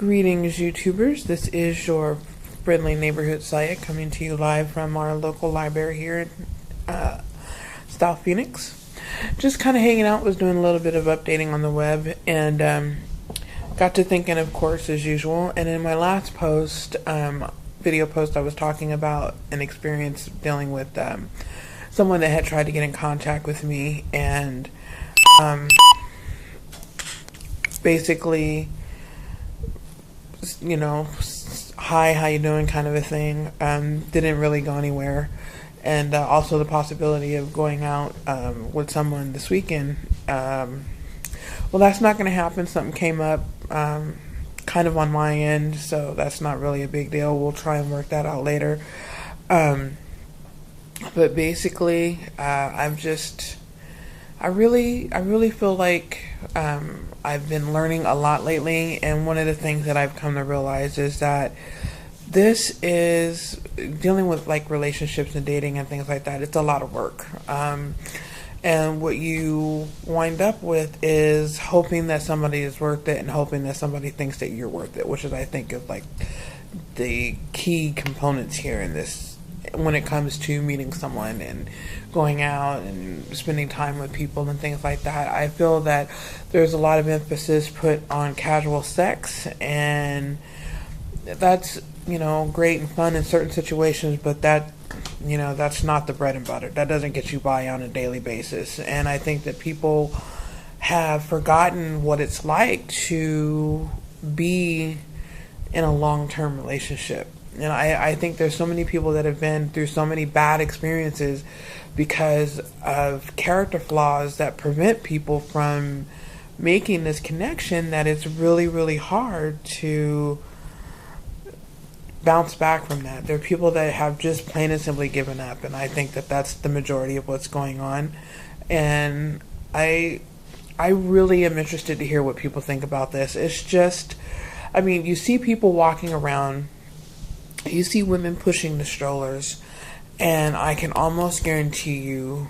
Greetings, YouTubers. This is your friendly neighborhood Saya coming to you live from our local library here in South Phoenix. Just kind of hanging out, was doing a little bit of updating on the web, and got to thinking, of course, as usual. And in my last post, video post, I was talking about an experience dealing with someone that had tried to get in contact with me, and basically, you know, hi, how you doing, kind of a thing. Didn't really go anywhere. And also the possibility of going out with someone this weekend. Well, that's not going to happen. Something came up kind of on my end, so that's not really a big deal. We'll try and work that out later. But basically, I really feel like I've been learning a lot lately, and one of the things that I've come to realize is that this is dealing with like relationships and dating and things like that. It's a lot of work. And what you wind up with is hoping that somebody is worth it and hoping that somebody thinks that you're worth it, which is, I think, is like the key components here in this when it comes to meeting someone and going out and spending time with people and things like that. I feel that there's a lot of emphasis put on casual sex, and that's, you know, great and fun in certain situations, but that, you know, that's not the bread and butter. That doesn't get you by on a daily basis. And I think that people have forgotten what it's like to be in a long-term relationship. And I think there's so many people that have been through so many bad experiences because of character flaws that prevent people from making this connection, that it's really, really hard to bounce back from that. There are people that have just plain and simply given up, and I think that that's the majority of what's going on. And I really am interested to hear what people think about this. It's just, I mean, you see people walking around, you see women pushing the strollers, and I can almost guarantee you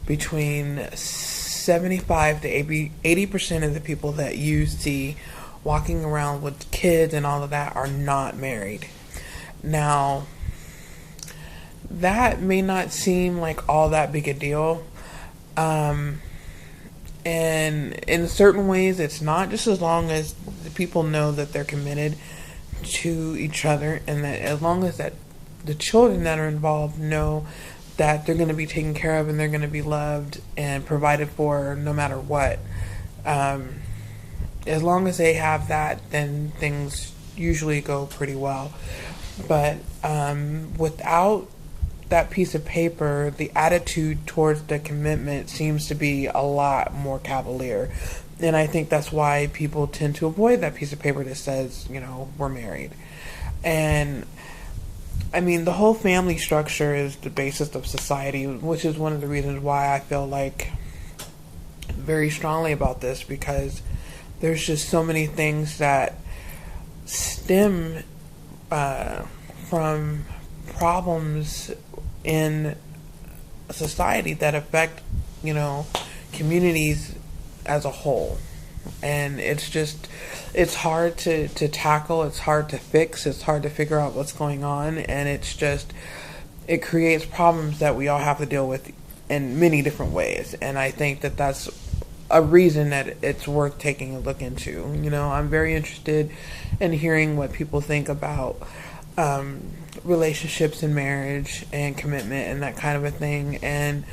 between 75 to 80% of the people that you see walking around with kids and all of that are not married. Now, that may not seem like all that big a deal. And in certain ways, it's not, just as long as the people know that they're committed to each other, and that as long as that the children that are involved know that they're going to be taken care of and they're going to be loved and provided for no matter what. As long as they have that, then things usually go pretty well. But without that piece of paper, the attitude towards the commitment seems to be a lot more cavalier. And I think that's why people tend to avoid that piece of paper that says, you know, we're married. And I mean, the whole family structure is the basis of society, which is one of the reasons why I feel like very strongly about this, because there's just so many things that stem from problems in society that affect, you know, communities as a whole. And it's just, it's hard to tackle, it's hard to fix, it's hard to figure out what's going on, and it's just, it creates problems that we all have to deal with in many different ways. And I think that that's a reason that it's worth taking a look into. You know, I'm very interested in hearing what people think about relationships and marriage and commitment and that kind of a thing, and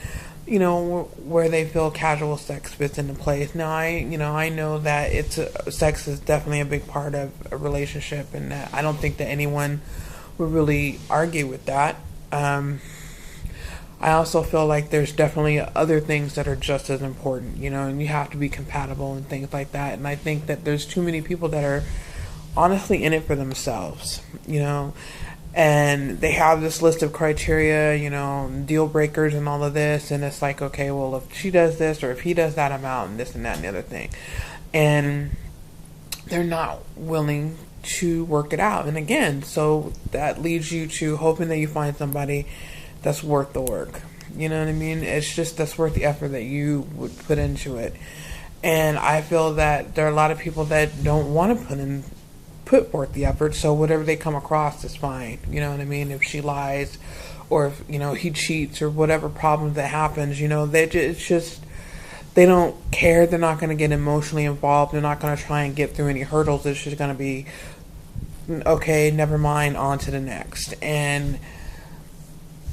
you know, where they feel casual sex fits into place. Now, I know that sex is definitely a big part of a relationship, and that I don't think that anyone would really argue with that. I also feel like there's definitely other things that are just as important, you know, and you have to be compatible and things like that. And I think that there's too many people that are honestly in it for themselves, you know, and they have this list of criteria, you know, deal breakers and all of this, and it's like, okay, well, if she does this or if he does that, I'm out, and this and that and the other thing. And they're not willing to work it out. And again, so that leads you to hoping that you find somebody that's worth the work. You know what I mean? It's just, that's worth the effort that you would put into it. And I feel that there are a lot of people that don't want to put forth the effort, so whatever they come across is fine. You know what I mean? If she lies, or if he cheats, or whatever problem that happens, it's just they don't care. They're not going to get emotionally involved. They're not going to try and get through any hurdles. It's just going to be okay. Never mind. On to the next. And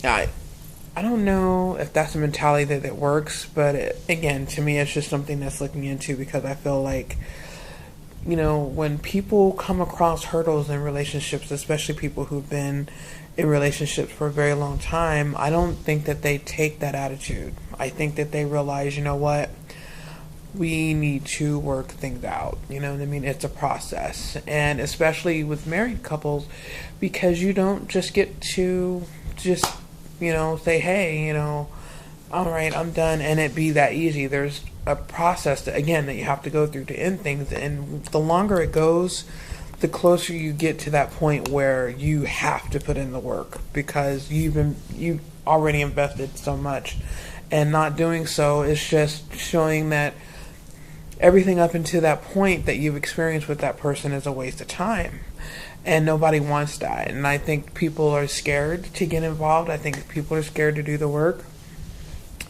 I don't know if that's a mentality that works, but again, to me, it's just something that's looking into, because I feel like, when people come across hurdles in relationships, especially people who've been in relationships for a very long time, I don't think that they take that attitude. I think that they realize, you know what, we need to work things out. You know what I mean? It's a process. And especially with married couples, because you don't just get to just, say, hey, all right, I'm done, and it be that easy. There's a process that you have to go through to end things. And the longer it goes, the closer you get to that point where you have to put in the work, because you've already invested so much, and not doing so is just showing that everything up until that point that you've experienced with that person is a waste of time. And nobody wants that. And I think people are scared to get involved. I think people are scared to do the work,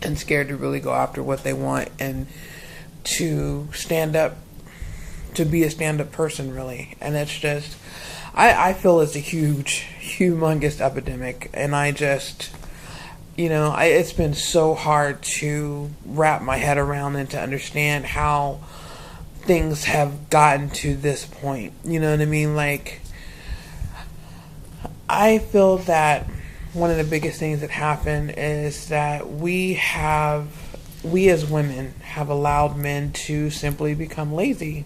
and scared to really go after what they want, and to stand up, to be a stand-up person, really. And it's just, I feel it's a humongous epidemic. And I just, it's been so hard to wrap my head around and to understand how things have gotten to this point. You know what I mean? Like, I feel that one of the biggest things that happened is that we as women have allowed men to simply become lazy.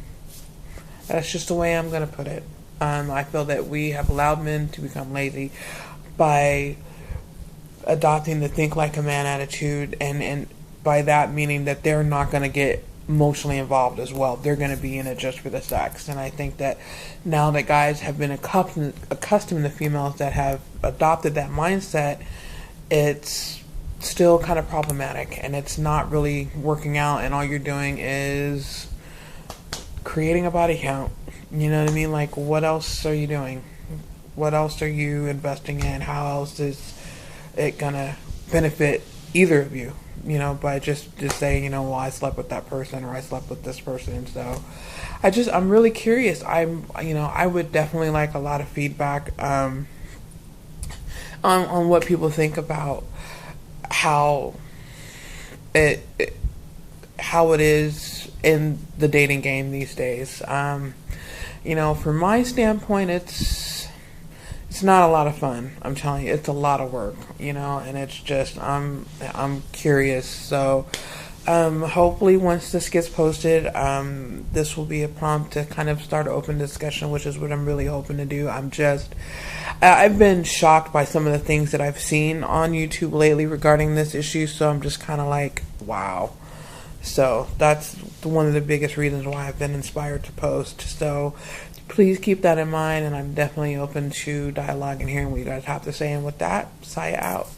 That's just the way I'm going to put it. I feel that we have allowed men to become lazy by adopting the think like a man attitude, and by that meaning that they're not going to get emotionally involved as well. They're going to be in it just for the sex. And I think that now that guys have been accustomed to females that have adopted that mindset, it's still kind of problematic, and it's not really working out, and all you're doing is creating a body count. You know what I mean? Like, what else are you doing? What else are you investing in? How else is it gonna benefit either of you? By just say, well, I slept with that person, or I slept with this person. So I'm really curious. I would definitely like a lot of feedback on what people think about how it is in the dating game these days. From my standpoint, it's not a lot of fun. I'm telling you, it's a lot of work, and it's just, I'm curious. So, hopefully once this gets posted, this will be a prompt to kind of start an open discussion, which is what I'm really hoping to do. I've been shocked by some of the things that I've seen on YouTube lately regarding this issue. So I'm just kind of like, wow. So that's one of the biggest reasons why I've been inspired to post. So please keep that in mind, and I'm definitely open to dialogue and hearing what you guys have to say. And with that, Saya out.